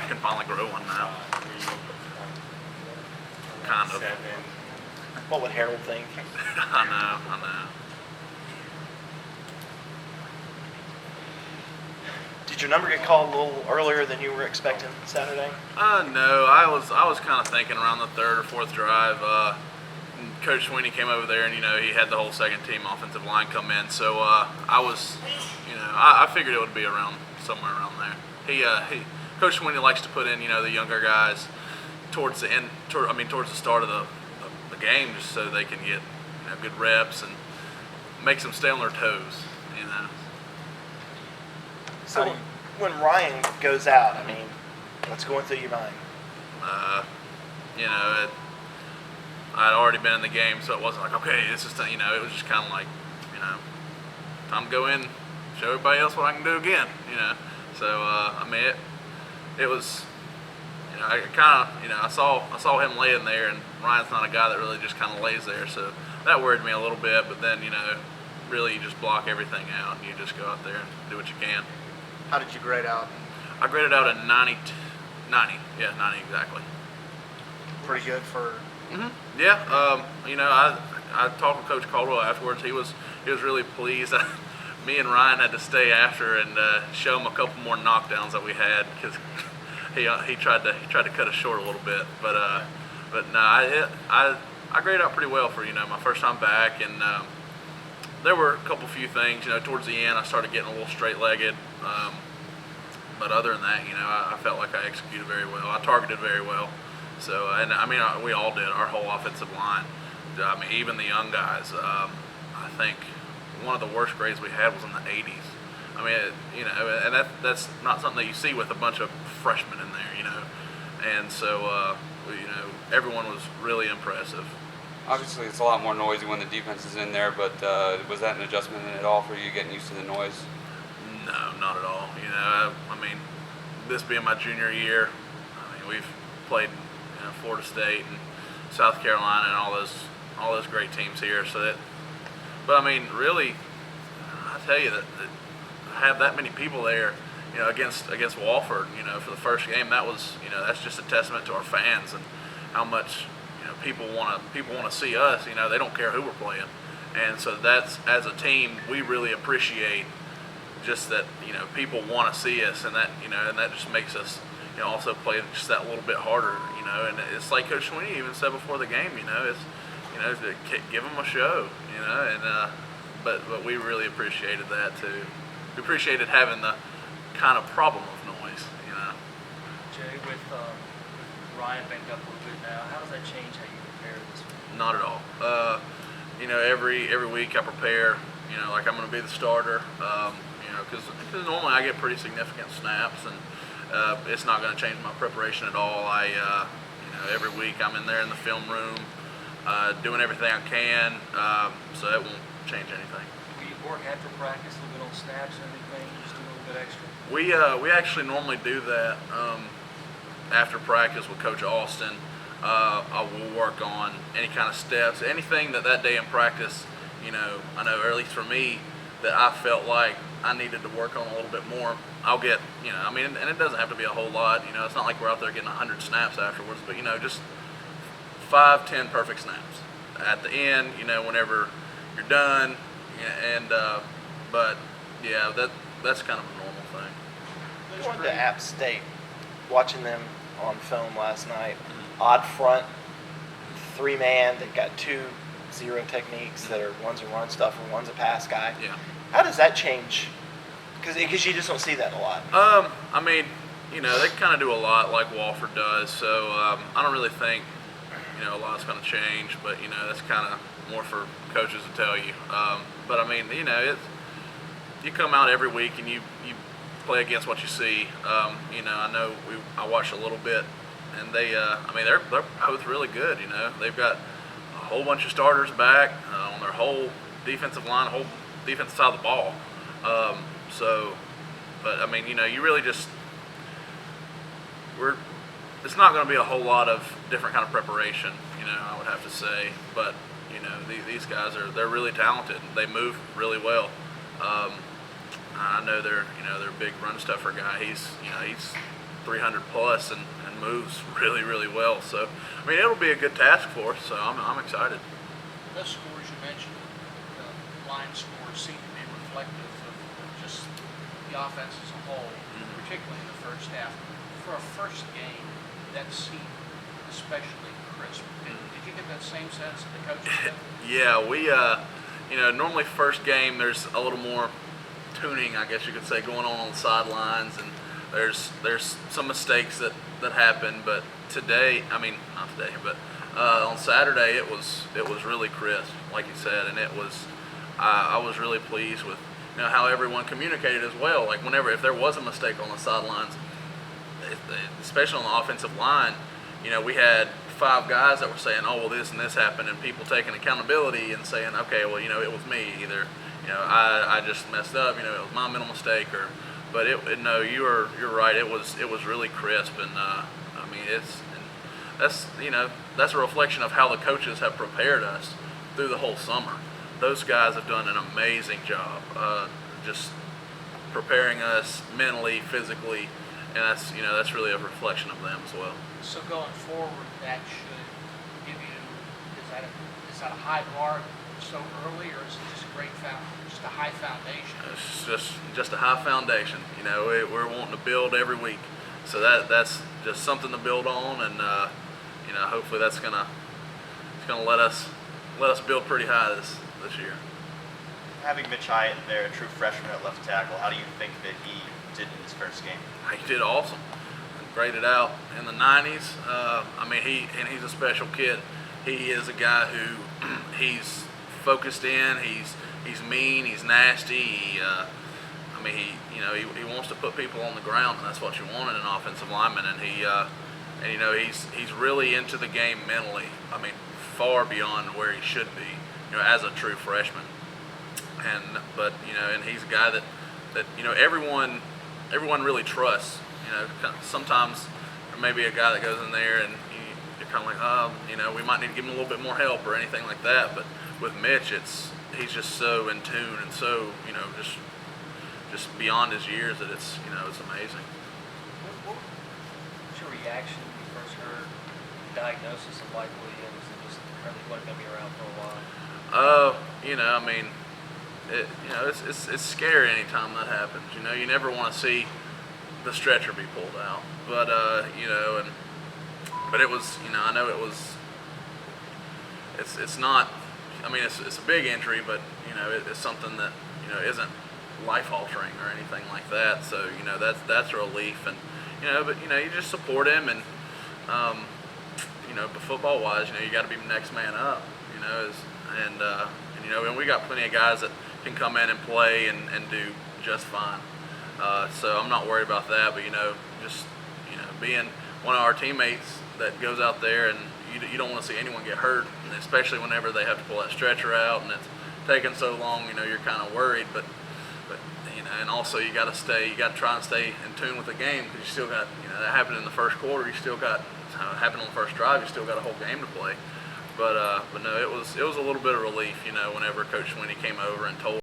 can finally grow one now. Kind of. What would Harold think? I know. Did your number get called a little earlier than you were expecting Saturday? No, I was kind of thinking around the third or fourth drive. Coach Sweeney came over there, and he had the whole second team offensive line come in. So I was, I figured it would be around somewhere around there. Coach Sweeney likes to put in, the younger guys towards the end, towards the start of the game, just so they can get good reps and makes them stay on their toes. So when Ryan goes out, what's going through your mind? I'd already been in the game, so it wasn't like, okay, this is, it was just kind of like, time to go in, show everybody else what I can do again, So, it was, I kind of, I saw him laying there, and Ryan's not a guy that really just kind of lays there, so that worried me a little bit, but then, really you just block everything out, and you just go out there and do what you can. How did you grade out? I graded out a 90, yeah, 90 exactly. Pretty good for... Mm-hmm. Yeah, I talked with Coach Caldwell afterwards. He was really pleased. Me and Ryan had to stay after and show him a couple more knockdowns that we had because he tried to cut us short a little bit. But no, I graded out pretty well for my first time back, and there were a few things. Towards the end, I started getting a little straight-legged. But other than that, I felt like I executed very well. I targeted very well. So, and we all did. Our whole offensive line. Even the young guys. I think one of the worst grades we had was in the 80s. And that's not something that you see with a bunch of freshmen in there, And so, everyone was really impressive. Obviously, it's a lot more noisy when the defense is in there, but was that an adjustment at all for you getting used to the noise? No, not at all. This being my junior year, we've played Florida State and South Carolina and all those great teams here. But really, I tell you that have that many people there, against Wofford, for the first game, that was, that's just a testament to our fans and how much people want to see us. They don't care who we're playing, and so that's, as a team, we really appreciate just that people want to see us, and that and that just makes us also play just that little bit harder, and it's like Coach Sweeney even said before the game, it's to give them a show, and but we really appreciated that too. We appreciated having the kind of problem of noise, Jay, with Ryan banged up a little bit now, how does that change how you prepare this week? Not at all. Every week I prepare, like I'm going to be the starter, because normally I get pretty significant snaps, and it's not going to change my preparation at all. Every week I'm in there in the film room, doing everything I can, so it won't change anything. Do you work after practice a little bit on snaps and everything, just do a little bit extra? We actually normally do that after practice with Coach Austin. I will work on any kind of steps, anything that day in practice, I know, or at least for me, that I felt like I needed to work on a little bit more. I'll get, and it doesn't have to be a whole lot, it's not like we're out there getting 100 snaps afterwards, but, just 5-10 perfect snaps at the end, whenever you're done, but yeah, that's kind of a normal thing. Going to App State, watching them on film last night, odd front, 3-man, they've got 2 zero techniques that are one's a run stuffer, one's a pass guy. Yeah. How does that change? Because you just don't see that a lot. They kind of do a lot like Wofford does, so I don't really think, a lot's going to change, but, that's kind of more for coaches to tell you. But, you come out every week and you play against what you see. I know I watched a little bit, and they're both really good, They've got a whole bunch of starters back on their whole defensive line, whole defensive side of the ball. You really just it's not going to be a whole lot of different kind of preparation, I would have to say. But these guys they're really talented. They move really well. I know their big run stuffer guy. He's 300 plus and moves really, really well. So, I mean, it'll be a good task for us. So I'm excited. Those scores you mentioned, the line scores seem to be reflective of just the offense as a whole, particularly in the first half. For a first game, that seemed especially crisp. Did you get that same sense that the coaches did? Yeah, we, normally first game there's a little more tuning, I guess you could say, going on the sidelines, and there's some mistakes that happen. But today, I mean, not today, but on Saturday it was really crisp, like you said, and it was I was really pleased with how everyone communicated as well. Like if there was a mistake on the sidelines, especially on the offensive line, we had 5 guys that were saying, oh, well, this and this happened, and people taking accountability and saying, okay, well, it was me. Either, I just messed up, it was my mental mistake, but no, you're right. It was really crisp, and I mean, that's a reflection of how the coaches have prepared us through the whole summer. Those guys have done an amazing job, just preparing us mentally, physically, and that's really a reflection of them as well. So going forward, that should give you, is that a high bar so early, or is it just just a high foundation? It's just a high foundation. We're wanting to build every week, so that's just something to build on, and hopefully it's gonna let us build pretty high this year. Having Mitch Hyatt there, a true freshman at left tackle, how do you think that he did in his first game? He did awesome. Graded out in the 90s. He's a special kid. He is a guy who he's focused in. He's mean. He's nasty. He wants to put people on the ground, and that's what you want in an offensive lineman. And he's really into the game mentally. Far beyond where he should be, as a true freshman. And he's a guy that everyone really trusts. Sometimes there may be a guy that goes in there and you're kind of like, we might need to give him a little bit more help or anything like that. But with Mitch, he's just so in tune and so, just beyond his years that it's amazing. What was your reaction when you first heard the diagnosis of Mike Williams and just heard he wasn't going to be around for a while? It's scary anytime that happens. You never want to see the stretcher be pulled out, but but it was, I know it was. It's not. It's a big injury, but it's something that isn't life altering or anything like that. So that's a relief, and but you just support him, and but football wise, you got to be the next man up, and we got plenty of guys that can come in and play and do just fine. So I'm not worried about that, but just being one of our teammates that goes out there, and you don't want to see anyone get hurt, and especially whenever they have to pull that stretcher out and it's taking so long. You're kind of worried, but and also you got to try and stay in tune with the game, because you still got that happened in the first quarter. You still got happened on the first drive. You still got a whole game to play. But no, it was a little bit of relief, whenever Coach Swinney came over and told